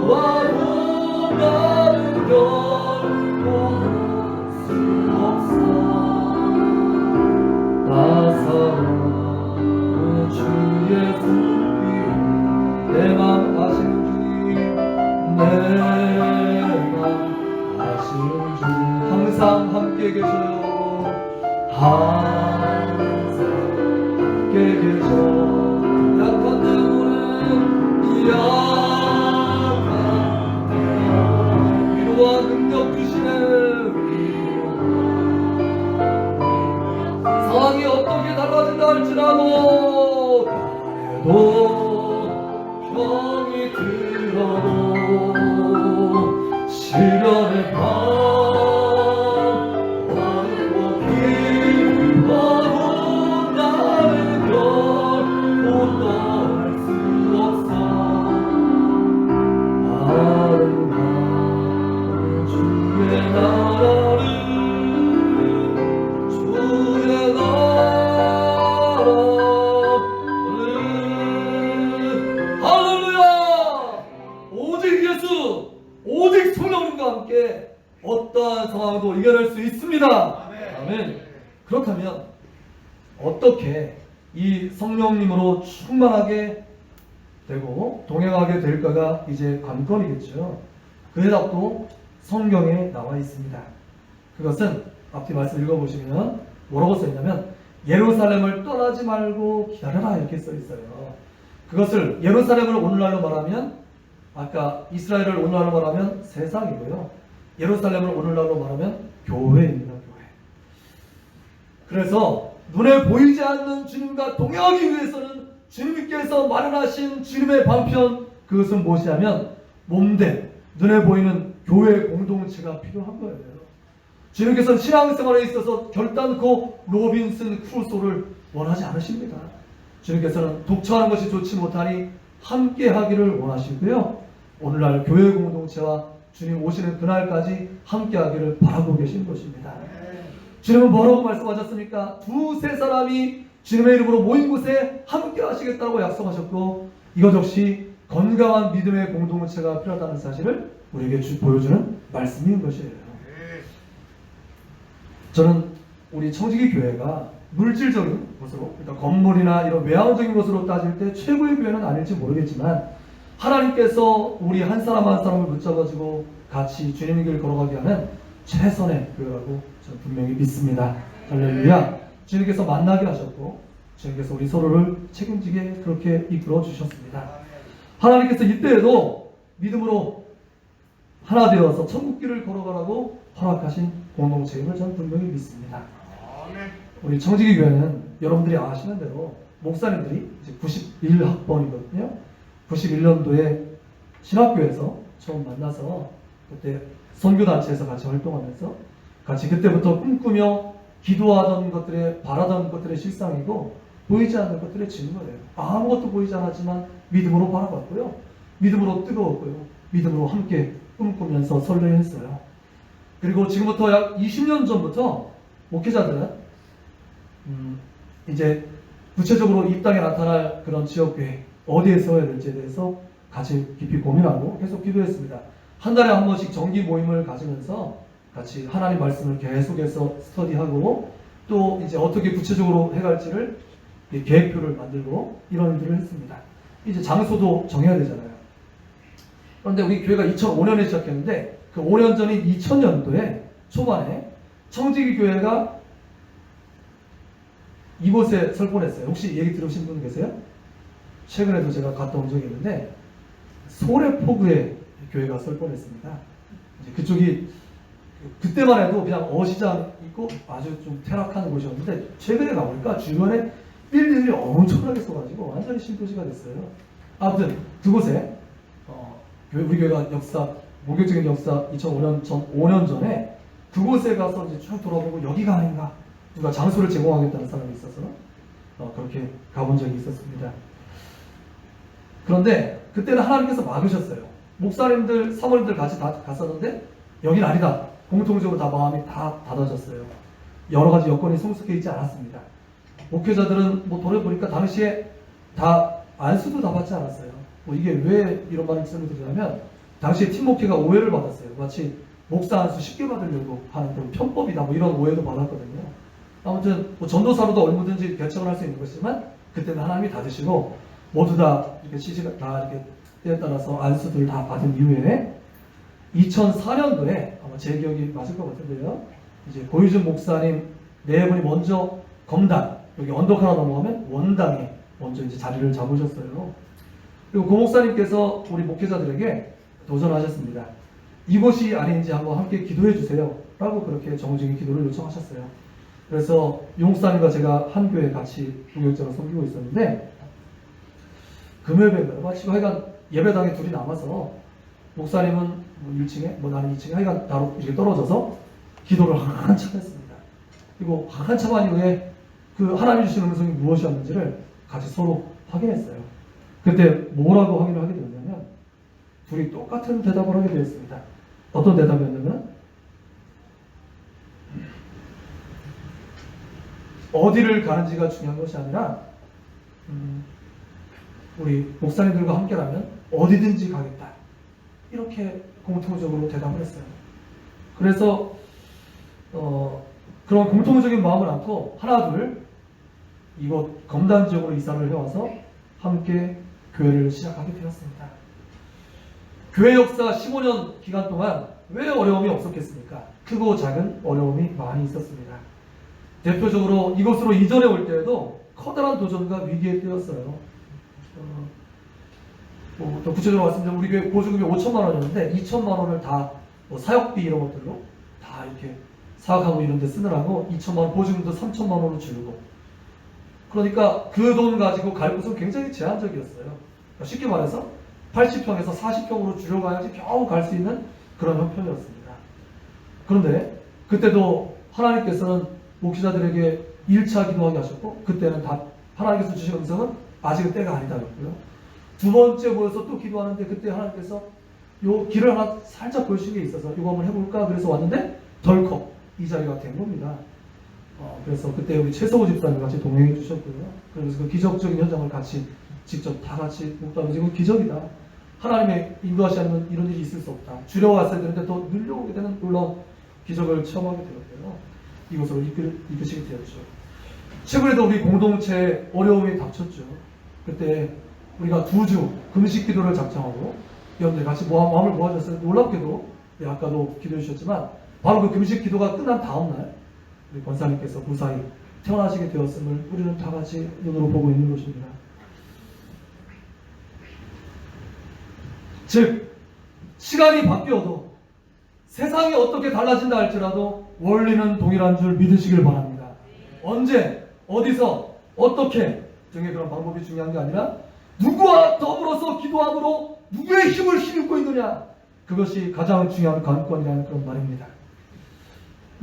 와도 나를 결코 수 없어. 따사로운 주의 손길 내 맘 아시는 주님, 내 맘 아시는 주님 항상 함께 계셔요. 항상 그래도 병이 들어도 시련의 밤 어두워 기뻐도 나는 결코 떠날 수 없어 아름다운 주의 나라를 주의 나라를 할렐루야! 오직 예수, 오직 성령님과 함께 어떠한 상황도 이겨낼 수 있습니다. 아멘. 그렇다면 어떻게 이 성령님으로 충만하게 되고 동행하게 될까가 이제 관건이겠죠. 그 해답도 성경에 나와 있습니다. 그것은 앞뒤 말씀 읽어보시면 뭐라고 써있냐면 예루살렘을 떠나지 말고 기다려라 이렇게 써있어요. 그것을 예루살렘을 오늘날로 말하면 아까 이스라엘을 오늘날로 말하면 세상이고요. 예루살렘을 오늘날로 말하면 교회입니다. 교회. 그래서 눈에 보이지 않는 주님과 동행하기 위해서는 주님께서 마련하신 주님의 방편, 그것은 무엇이냐면 몸된 눈에 보이는 교회 공동체가 필요한 거예요. 주님께서는 신앙생활에 있어서 결단코 로빈슨 크루소를 원하지 않으십니다. 주님께서는 독처하는 것이 좋지 못하니 함께 하기를 원하시고요. 오늘날 교회 공동체와 주님 오시는 그날까지 함께 하기를 바라고 계신 것입니다. 주님은 뭐라고 말씀하셨습니까? 두세 사람이 주님의 이름으로 모인 곳에 함께 하시겠다고 약속하셨고, 이것 역시 건강한 믿음의 공동체가 필요하다는 사실을 우리에게 보여주는 말씀인 것이에요. 저는 우리 청지기 교회가 물질적인 것으로, 그러니까 건물이나 이런 외향적인 것으로 따질 때 최고의 교회는 아닐지 모르겠지만, 하나님께서 우리 한 사람 한 사람을 붙잡아주고 같이 주님의 길을 걸어가게 하는 최선의 교회라고 저는 분명히 믿습니다. 할렐루야. 주님께서 만나게 하셨고 주님께서 우리 서로를 책임지게 그렇게 이끌어 주셨습니다. 하나님께서 이때에도 믿음으로 하나 되어서 천국길을 걸어가라고 허락하신 공동체임을 저는 분명히 믿습니다. 우리 청지기 교회는 여러분들이 아시는 대로 목사님들이 이제 91학번이거든요. 91년도에 신학교에서 처음 만나서 그때 선교단체에서 같이 활동하면서 같이 그때부터 꿈꾸며 기도하던 것들의, 바라던 것들의 실상이고 보이지 않는 것들의 증거예요. 아무것도 보이지 않았지만 믿음으로 바라봤고요. 믿음으로 뜨거웠고요. 믿음으로 함께 꿈꾸면서 설레했어요. 그리고 지금부터 약 20년 전부터 목회자들은 이제 구체적으로 이 땅에 나타날 그런 지역교회 어디에 세워야 될지에 대해서 같이 깊이 고민하고 계속 기도했습니다. 한 달에 한 번씩 정기 모임을 가지면서 같이 하나님 말씀을 계속해서 스터디하고 또 이제 어떻게 구체적으로 해갈지를 계획표를 만들고 이런 일들을 했습니다. 이제 장소도 정해야 되잖아요. 그런데 우리 교회가 2005년에 시작했는데 그 5년 전인 2000년도에 초반에 청지기 교회가 이곳에 설권했어요. 혹시 얘기 들으신 분 계세요? 최근에도 제가 갔다 온 적이 있는데 소래포구에 교회가 설권했습니다. 이제 그쪽이 그때만 해도 그냥 어시장 있고 아주 좀 퇴락하는 곳이었는데 최근에 가보니까 주변에 빌딩들이 엄청나게 써가지고 완전히 신도시가 됐어요. 아무튼 그곳에 우리 교회가 역사, 목욕적인 역사 2005년 전 5년 전에 그곳에 가서 이제 쭉 돌아보고 여기가 아닌가, 누가 장소를 제공하겠다는 사람이 있어서 그렇게 가본 적이 있었습니다. 그런데 그때는 하나님께서 막으셨어요. 목사님들, 사모님들 같이 다 갔었는데 여긴 아니다. 공통적으로 다 마음이 다 닫아졌어요. 여러 가지 여건이 성숙해 있지 않았습니다. 목회자들은 뭐 돌아보니까 당시에 다 안수도 다 받지 않았어요. 뭐 이게 왜 이런 말을 드리냐면 당시에 팀 목회가 오해를 받았어요. 마치 목사 안수 쉽게 받으려고 하는 그런 편법이다 뭐 이런 오해도 받았거든요. 아무튼 뭐 전도사로도 얼마든지 개척을 할 수 있는 것이지만 그때는 하나님이 다 드시고 모두 다 이렇게 시시가 다 이렇게 때에 따라서 안수들을 다 받은 이후에 2004년도에 아마 제 기억이 맞을 것 같은데요. 이제 고유준 목사님 네 분이 먼저 검단, 여기 언덕 하나 넘어가면 원당에 먼저 이제 자리를 잡으셨어요. 그리고 고 목사님께서 우리 목회자들에게 도전하셨습니다. 이곳이 아닌지 한번 함께 기도해 주세요. 라고 그렇게 정중히 기도를 요청하셨어요. 그래서 용 목사님과 제가 한 교회 같이 동역자로 섬기고 있었는데 금요일에 마치고 하여간 예배당에 둘이 남아서 목사님은 뭐 1층에 뭐 나는 2층에 하여간 따로 이렇게 떨어져서 기도를 한참 했습니다. 그리고 한참 한 이후에 그 하나님 주신 음성이 무엇이었는지를 같이 서로 확인했어요. 그때 뭐라고 확인을 하게 되었냐면 둘이 똑같은 대답을 하게 되었습니다. 어떤 대답이었냐면 어디를 가는지가 중요한 것이 아니라 우리 목사님들과 함께라면 어디든지 가겠다. 이렇게 공통적으로 대답을 했어요. 그래서 그런 공통적인 마음을 안고 하나 둘 이곳 검단 지역으로 이사를 해와서 함께 교회를 시작하게 되었습니다. 교회 역사 15년 기간 동안 왜 어려움이 없었겠습니까? 크고 작은 어려움이 많이 있었습니다. 대표적으로 이곳으로 이전해 올 때에도 커다란 도전과 위기에 뜨였어요. 더 구체적으로 말씀드리면 우리 교회 보조금이 5천만 원이었는데 2천만 원을 다 사역비 이런 것들로 다 이렇게 사역하고 이런 데 쓰느라고 2천만 원 보조금도 3천만 원으로 줄고 그러니까 그 돈 가지고 갈 곳은 굉장히 제한적이었어요. 그러니까 쉽게 말해서 80평에서 40평으로 줄여가야지 겨우 갈 수 있는 그런 형편이었습니다. 그런데 그때도 하나님께서는 목시자들에게 1차 기도하게 하셨고 그때는 다 하나님께서 주신 음성은 아직은 때가 아니다였고요. 두 번째 모여서 또 기도하는데 그때 하나님께서 요 길을 하나 살짝 보여주신 게 있어서 이거 한번 해볼까 그래서 왔는데 덜컥 이 자리가 된 겁니다. 그래서 그때 우리 최서우 집사님 같이 동행해 주셨고요. 그래서 그 기적적인 현장을 같이 직접 다 같이 묵다면서 이건 기적이다. 하나님의 인도하시 않으면 이런 일이 있을 수 없다. 줄여왔어야 되는데 더 늘려오게 되는 놀라운 기적을 체험하게 되었고요. 이곳으로 이끄시게 되었죠. 최근에도 우리 공동체에 어려움이 닥쳤죠. 그때 우리가 2주 금식 기도를 작정하고 여러분들 같이 마음을 모아줬어요. 놀랍게도 아까도 기도해 주셨지만 바로 그 금식 기도가 끝난 다음날 우리 권사님께서 무사히 태어나시게 되었음을 우리는 다 같이 눈으로 보고 있는 것입니다. 즉 시간이 바뀌어도 세상이 어떻게 달라진다 할지라도 원리는 동일한 줄 믿으시길 바랍니다. 언제 어디서 어떻게 등의 그런 방법이 중요한 게 아니라 누구와 더불어서 기도함으로 누구의 힘을 힘입고 있느냐 그것이 가장 중요한 관건이라는 그런 말입니다.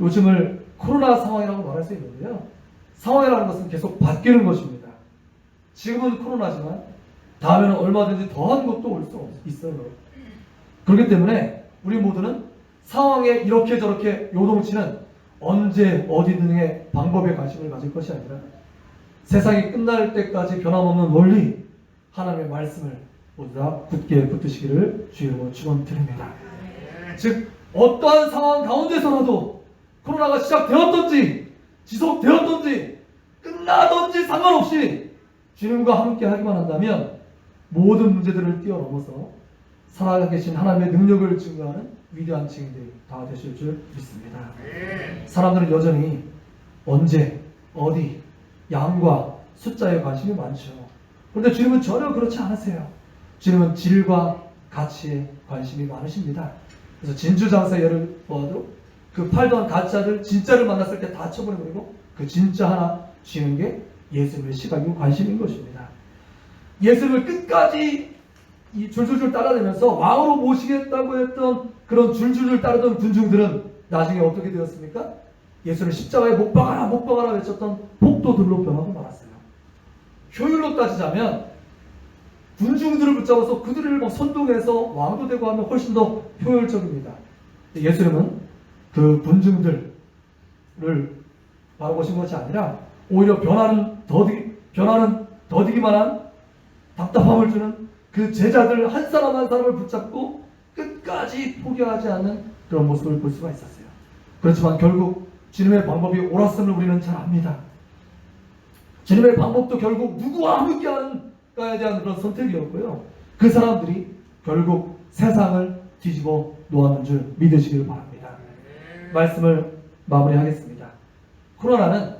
요즘을 코로나 상황이라고 말할 수 있는데요. 상황이라는 것은 계속 바뀌는 것입니다. 지금은 코로나지만 다음에는 얼마든지 더한 것도 올 수 있어요. 그렇기 때문에 우리 모두는 상황에 이렇게 저렇게 요동치는 언제 어디 등의 방법에 관심을 가질 것이 아니라 세상이 끝날 때까지 변함없는 원리 하나님의 말씀을 모두 다 굳게 붙드시기를 주의로 축원드립니다. 즉 어떠한 상황 가운데서라도 코로나가 시작되었던지 지속되었던지 끝나던지 상관없이 주님과 함께 하기만 한다면 모든 문제들을 뛰어넘어서 살아계신 하나님의 능력을 증거하는 위대한 증인들이 다 되실 줄 믿습니다. 사람들은 여전히 언제, 어디, 양과 숫자에 관심이 많죠. 그런데 주님은 전혀 그렇지 않으세요. 주님은 질과 가치에 관심이 많으십니다. 그래서 진주장사 예를 보아도 그 팔던 가짜를 진짜를 만났을 때 다 쳐버리고 그 진짜 하나 쥐는 게 예수님의 시각이고 관심인 것입니다. 예수님을 끝까지 이 줄줄줄 따라다니면서 왕으로 모시겠다고 했던 그런 줄줄줄 따르던 군중들은 나중에 어떻게 되었습니까? 예수를 십자가에 못 박아라 외쳤던 폭도들로 변하고 말았어요. 효율로 따지자면 군중들을 붙잡아서 그들을 선동해서 왕도 되고 하면 훨씬 더 효율적입니다. 예수님은 그 군중들을 바라보신 것이 아니라 오히려 변화는 더디기만 한 답답함을 주는 그 제자들 한 사람 한 사람을 붙잡고 끝까지 포기하지 않는 그런 모습을 볼 수가 있었어요. 그렇지만 결국 주님의 방법이 옳았음을 우리는 잘 압니다. 주님의 방법도 결국 누구와 함께하는가에 대한 그런 선택이었고요. 그 사람들이 결국 세상을 뒤집어 놓았는 줄 믿으시길 바랍니다. 말씀을 마무리하겠습니다. 코로나는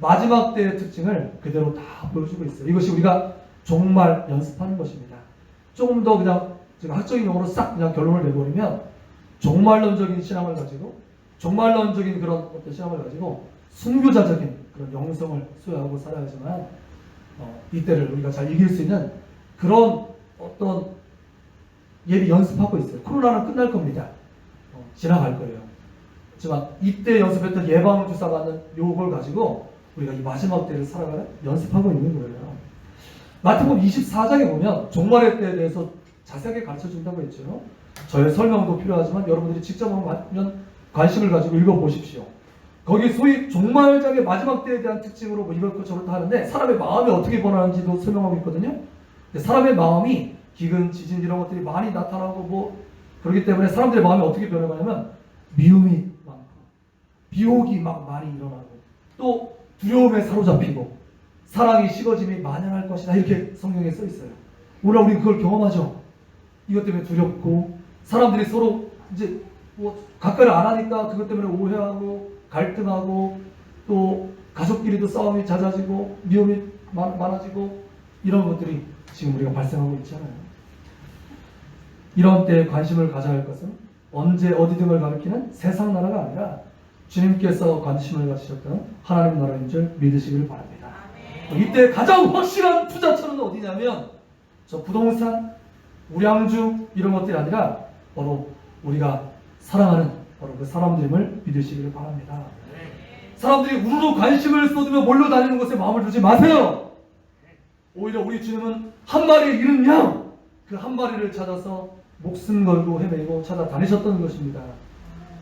마지막 때의 특징을 그대로 다 보여주고 있어요. 이것이 우리가 종말 연습하는 것입니다. 조금 더 그냥 제가 학적인 용어로 싹 그냥 결론을 내버리면 종말론적인 신앙을 가지고 종말론적인 그런 어떤 신앙을 가지고 순교자적인 그런 영성을 수여하고 살아야지만 이때를 우리가 잘 이길 수 있는 그런 어떤 예비 연습하고 있어요. 코로나는 끝날 겁니다. 지나갈 거예요. 하지만 이때 연습했던 예방 주사 맞는 요걸 가지고 우리가 이 마지막 때를 살아가는 연습하고 있는 거예요. 마태복음 24장에 보면 종말의 때에 대해서 자세하게 가르쳐 준다고 했죠. 저의 설명도 필요하지만 여러분들이 직접 한번 관심을 가지고 읽어보십시오. 거기 소위 종말장의 마지막 때에 대한 특징으로 뭐 이걸 저렇다 하는데 사람의 마음이 어떻게 변하는지도 설명하고 있거든요. 사람의 마음이 기근, 지진 이런 것들이 많이 나타나고 뭐 그렇기 때문에 사람들의 마음이 어떻게 변해가냐면 미움이 많고 비옥이 막 많이 일어나고 또 두려움에 사로잡히고 사랑이 식어짐이 만연할 것이다 이렇게 성경에 써 있어요. 오늘 우리 그걸 경험하죠. 이것 때문에 두렵고 사람들이 서로 이제 뭐 가까이를 안 하니까 그것 때문에 오해하고 갈등하고 또 가족끼리도 싸움이 잦아지고 미움이 많아지고 이런 것들이 지금 우리가 발생하고 있잖아요. 이런 때에 관심을 가져야 할 것은 언제 어디 등을 가리키는 세상 나라가 아니라 주님께서 관심을 가지셨던 하나님 나라인 줄 믿으시길 바랍니다. 이때 가장 확실한 투자처는 어디냐면 저 부동산, 우량주 이런 것들이 아니라 바로 우리가 사랑하는 바로 그 사람들임을 믿으시기를 바랍니다. 사람들이 우르르 관심을 쏟으며 몰려다니는 것에 마음을 두지 마세요. 오히려 우리 주님은 한 마리의 잃은 양, 그 한 마리를 찾아서 목숨 걸고 헤매고 찾아다니셨던 것입니다.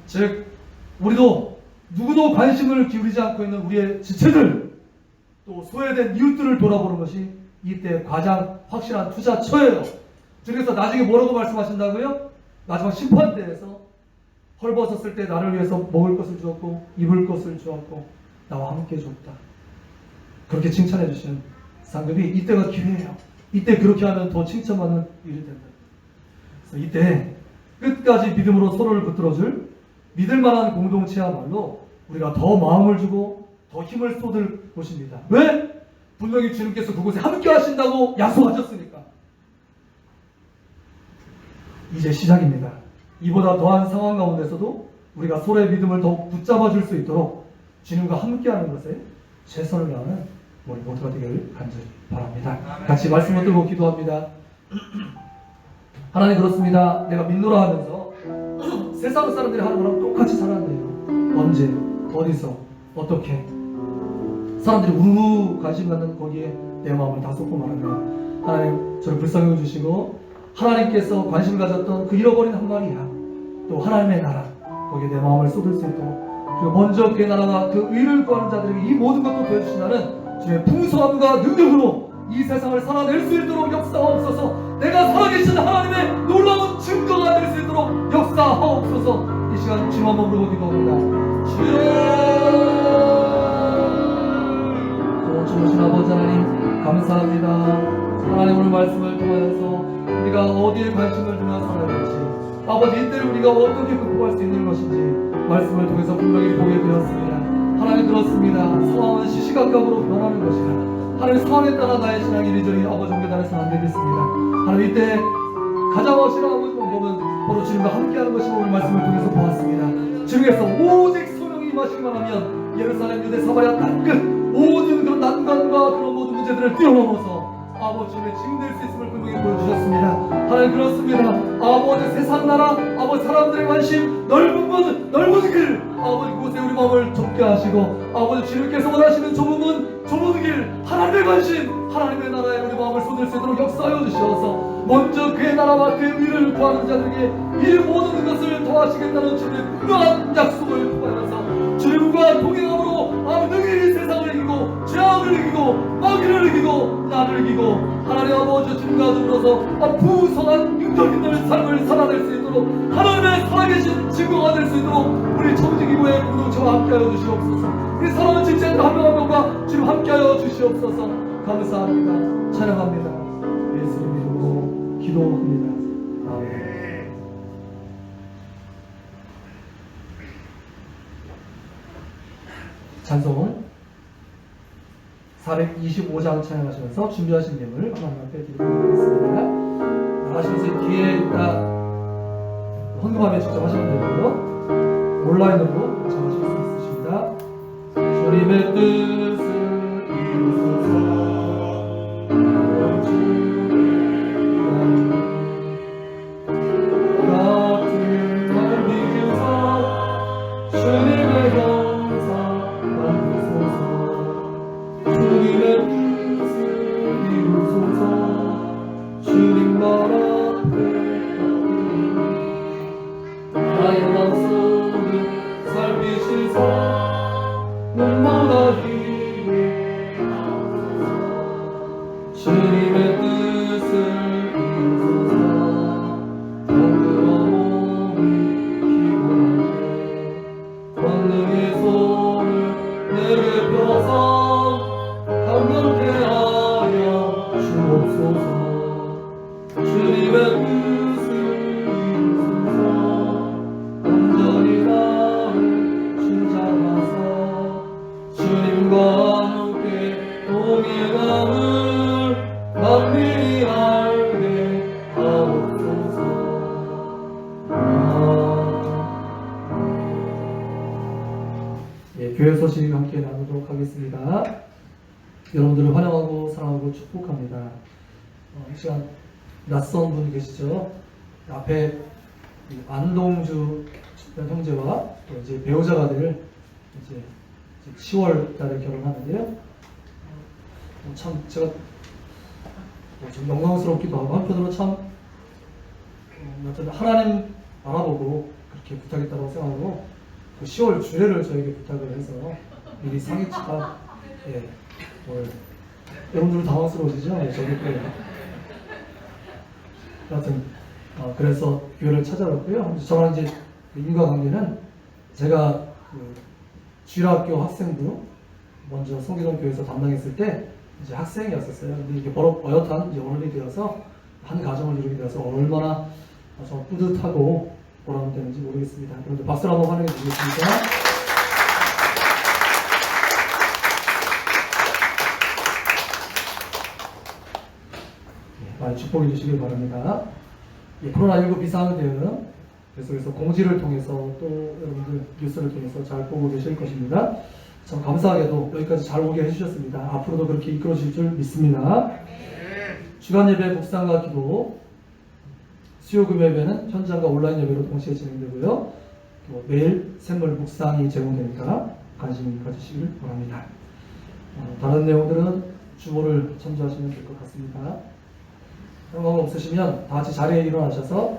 즉 우리도 누구도 관심을 기울이지 않고 있는 우리의 지체들 또 소외된 이웃들을 돌아보는 것이 이때 가장 확실한 투자처예요. 그래서 나중에 뭐라고 말씀하신다고요? 마지막 심판대에서 헐벗었을 때 나를 위해서 먹을 것을 주었고 입을 것을 주었고 나와 함께 줬다. 그렇게 칭찬해 주시는 상급이 이때가 기회예요. 이때 그렇게 하면 더 칭찬받는 일이 된다. 그래서 이때 끝까지 믿음으로 서로를 붙들어줄 믿을만한 공동체야말로 우리가 더 마음을 주고 더 힘을 쏟을 곳입니다. 왜? 분명히 주님께서 그곳에 함께 하신다고 약속하셨으니까. 이제 시작입니다. 이보다 더한 상황 가운데서도 우리가 서로의 믿음을 더욱 붙잡아 줄 수 있도록 주님과 함께하는 것에 최선을 다하는 우리 모두가 되기를 간절히 바랍니다. 같이 말씀을 들고 기도합니다. 하나님 그렇습니다. 내가 믿노라 하면서 세상 사람들이 하는 거랑 똑같이 살았네요. 언제, 어디서, 어떻게 사람들이 우르르 관심 갖는 거기에 내 마음을 다 쏟고 말하면 하나님 저를 불쌍히 여주시고 하나님께서 관심 가졌던 그 잃어버린 한 마리야 또 하나님의 나라 거기에 내 마음을 쏟을 수 있도록 그리고 먼저 그의 나라와 그 의를 구하는 자들에게 이 모든 것도 보여주시나는 주의 풍성함과 능력으로 이 세상을 살아낼 수 있도록 역사하옵소서. 내가 살아계신 하나님의 놀라운 증거가 될 수 있도록 역사하옵소서. 이 시간 주님 한번 부르고 기도합니다. 주여 좋으신 아버지 하나님 감사합니다. 하나님 오늘 말씀을 통하여서 우리가 어디에 관심을 두며 살아갈지 아버지 이때를 우리가 어떻게 극복할 수 있는 것인지 말씀을 통해서 분명히 보게 되었습니다. 하나님 들었습니다. 상황은 시시각각으로 변하는 것이라 하나님 상황에 따라 나의 신앙이 이리저리 아버지 옮겨다녀서는 안 되겠습니다. 하나님 이때 가장 확실한 아버지 방법은 바로 주님과 함께하는 것이 오늘 말씀을 통해서 보았습니다. 주님께서 오직 소명이 임하시기만 하면 예루살렘 유대 사마리아 땅끝 모든 그런 난관과 그런 모든 문제들을 뛰어넘어서 아버지 주님의 증될 수 있음을 분명히 보여주셨습니다. 하나님 그렇습니다. 아버지 세상 나라 아버지 사람들의 관심 넓은 문 넓은 길 아버지 그곳에 우리 마음을 좁게 하시고 아버지 주님께서 원하시는 좁은 문 좁은 길 하나님의 관심 하나님의 나라에 우리 마음을 쏟을 수 있도록 역사하여 주시어서 먼저 그의 나라와 그의 의를 구하는 자들에게 이 모든 것을 더하시겠다는 주님의 분명한 약속을 통하여서 주님과 동행함으로 능히 세상을 이기고 죄악을 이기고 마귀를 이기고 나를 이기고 하나님 아버지 주님과 더불어서 부성한 능력 있는 삶을 살아낼 수 있도록 하나님의 살아계신 증거가 될 수 있도록 우리 청지기부의 공동체와 함께하여 주시옵소서. 우리 사랑하는 집사님들 한 명 한 명과 주님 함께하여 주시옵소서. 감사합니다. 찬양합니다. 예수님 이름으로 기도합니다. 아멘. 찬송은 425장 찬양하시면서 준비하신 예물을 하나님 앞에 드리도록 하겠습니다. 나가시면서 뒤에 있다 헌금하면 직접 하시면 되고요. 온라인으로 참여하실 수 있으십니다. 주님의 뜻을 이루소서 주의 주님 나라 나의 마음속을 살피시사 눈보다 힘을 주님의 뜻을 이루소서. 덩그러 몸이 피곤한데 권능의 손을 내게 펴서 강건케 하여 주옵소서. 주님의 뜻을 이루소서. 온전히 나를 주장하사 주님과 함께 동행함을 만민이 알게 하옵소서. 예, 교회 소식 함께 나누도록 하겠습니다. 여러분들을 환영하고 사랑하고 축복합니다. 이 시간 낯선 분 계시죠? 앞에 안동주 형제와 또 이제 배우자가 될 이제 10월 달에 결혼하는데요. 참 제가 좀 영광스럽기도 하고 한편으로 참 하나님 알아보고 그렇게 부탁했다고 생각하고 그 10월 주례를 저에게 부탁을 해서 미리 상의치가 여러분들 당황스러우시죠? 저기 거예요. 하여튼 그래서 교회를 찾아왔고요. 저랑 이제 인과관계는 제가 그 주일학교 학생부 먼저 성기동 교회에서 담당했을 때 이제 학생이었었어요. 근데 이게 어엿한 이제 어른이 되어서 한 가정을 이루게 되어서 얼마나 좀 뿌듯하고 보람되는지 모르겠습니다. 여러분들 박수로 한번 환영해 주시겠습니까? 많이 축복해 주시길 바랍니다. 코로나19 비상응 대응 계속해서 공지를 통해서 또 여러분들 뉴스를 통해서 잘 보고 계실 것입니다. 참 감사하게도 여기까지 잘 오게 해주셨습니다. 앞으로도 그렇게 이끌어 주실 줄 믿습니다. 주간 예배 묵상과 기도, 수요 금요 예배는 현장과 온라인 예배로 동시에 진행되고요. 또 매일 샘물 묵상이 제공되니까 관심 가지시길 바랍니다. 다른 내용들은 주보를 참조하시면 될 것 같습니다. 상관 없으시면 다 같이 자리에 일어나셔서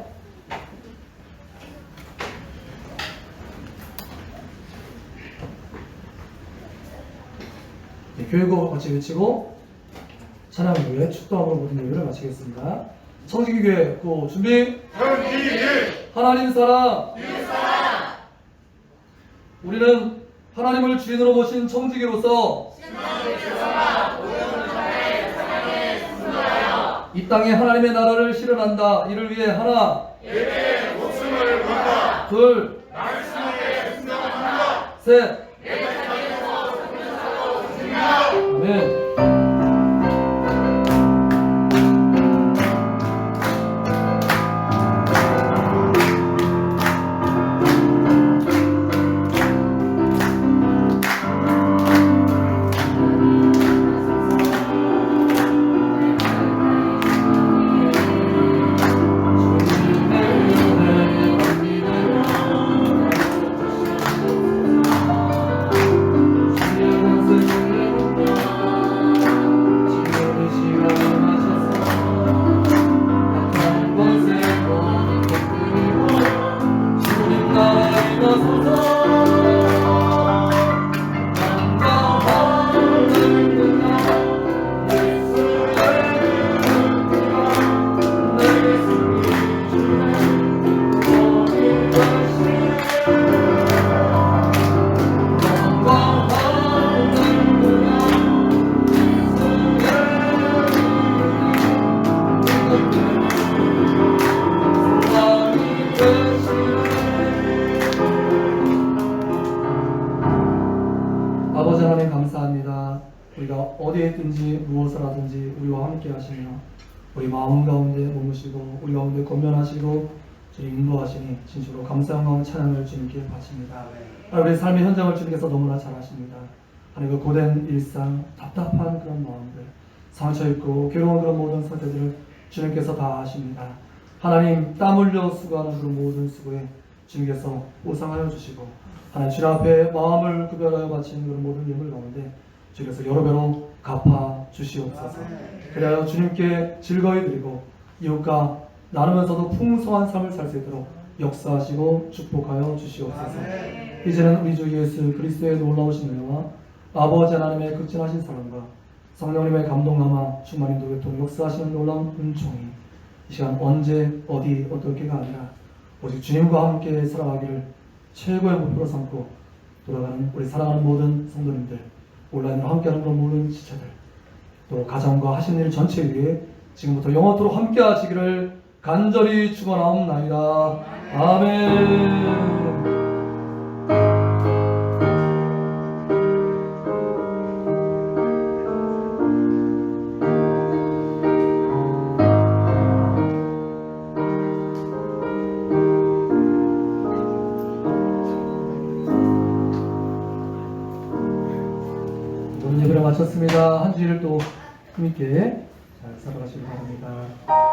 교회곡 같이 외치고 찬양 후에 축도함으로 모든 예배를 마치겠습니다. 청지기교회 고 준비. 하나님 사랑. 우리는 하나님을 주인으로 모신 청지기로서 이 땅에 하나님의 나라를 실현한다. 이를 위해 하나, 예배의 목숨을 건다. 둘, 말씀에 순종한다. 셋. 내 자리에서 성령사로 죽는다. 아멘. 아버지 하나님 감사합니다. 우리가 어디에 있든지 무엇을 하든지 우리와 함께 하시며 우리 마음 가운데 머무시고 우리 가운데 권면하시고 주님 인도하시니 진실로 감사와 찬양을 주님께 바칩니다. 우리 삶의 현장을 주님께서 너무나 잘 아십니다. 하나님 그 고된 일상, 답답한 그런 마음들, 상처 입고 괴로운 그런 모든 상태들을 주님께서 다 아십니다. 하나님 땀 흘려 수고하는 그런 모든 수고에 주님께서 보상하여 주시고 하나님 주님 앞에 마음을 구별하여 바치는 그런 모든 예물 가운데 주님께서 여러 배로 갚아 주시옵소서. 그래야 주님께 즐거이 드리고 이웃과 나누면서도 풍성한 삶을 살 수 있도록 역사하시고 축복하여 주시옵소서. 이제는 우리 주 예수 그리스도의 놀라우신 은혜와 아버지 하나님의 극진하신 사랑과 성령님의 감동함과 충만인 도교통 역사하시는 놀라운 은총이 이 시간 언제 어디 어떻게가 아니라 오직 주님과 함께 살아가기를 최고의 목표로 삼고 돌아가는 우리 사랑하는 모든 성도님들, 온라인으로 함께하는 그런 모든 지체들, 또 가정과 하신 일 전체 위에 지금부터 영원토록 함께 하시기를 간절히 축원하옵나이다. 아멘. 오늘 예배를 마쳤습니다. 한 주일을 또 힘있게 잘 살아가시기 바랍니다.